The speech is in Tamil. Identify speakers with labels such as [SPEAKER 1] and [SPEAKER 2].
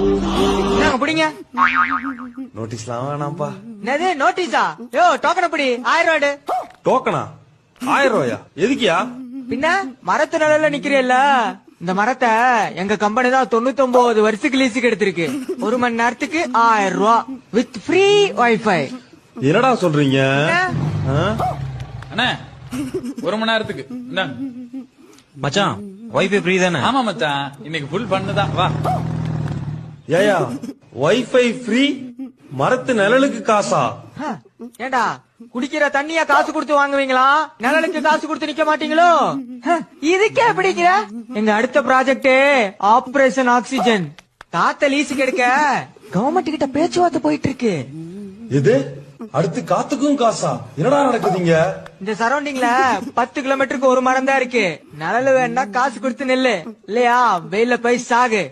[SPEAKER 1] என்னங்க பிடிங்க.
[SPEAKER 2] நோட்டீஸ்லாம் வேணாம்ப்பா.
[SPEAKER 1] என்னது நோட்டீஸா? யோ டோக்கன் அப்படி 1000 ரூபாடு.
[SPEAKER 2] டோக்கனா 1000 ரூபாயா? எதுக்கியா?
[SPEAKER 1] பின்ன மரத்து நிழல்ல நிக்கிறேல்ல, இந்த மரத்தை எங்க கம்பெனி தான் 99 வருஷத்துக்கு லீஸுக்கு எடுத்திருக்கு. 1 மணி நேரத்துக்கு 1000 ரூபா வித் ஃப்ரீ வைஃபை.
[SPEAKER 2] என்னடா சொல்றீங்க?
[SPEAKER 3] அண்ணே 1 மணி நேரத்துக்கு இந்தாங்க.
[SPEAKER 4] மச்சான் வைஃபை ஃப்ரீ தானே?
[SPEAKER 3] ஆமா மச்சான், இன்னைக்கு ஃபுல் பண்ணுதான். வா.
[SPEAKER 2] ஏயா வைஃபை ஃப்ரீ, மரத்து நிழலுக்கு காசா?
[SPEAKER 1] ஏண்டா குடிக்கிற தண்ணிய காசு கொடுத்து வாங்குவீங்களா? நிழலுக்கு காசு கொடுத்து நிக்க மாட்டீங்களோ? இதுக்கே பிடிக்கிற? எங்க அடுத்த ப்ராஜெக்ட் ஆபரேஷன் ஆக்சிஜன். காத்த லீஸுக்கு எடுக்க கவர்மெண்ட் கிட்ட பேச்சுவார்த்தை போயிட்டு இருக்கு.
[SPEAKER 2] இது அடுத்து காத்துக்கும் காசா? என்னடா நடக்குதுங்க?
[SPEAKER 1] இந்த சரௌண்டிங்ல 10 கிலோமீட்டருக்கு ஒரு மரம் தான் இருக்கு. நிழல் வேணா காசு கொடுத்து நெல்லு, இல்லையா வெயில போய் சாகு.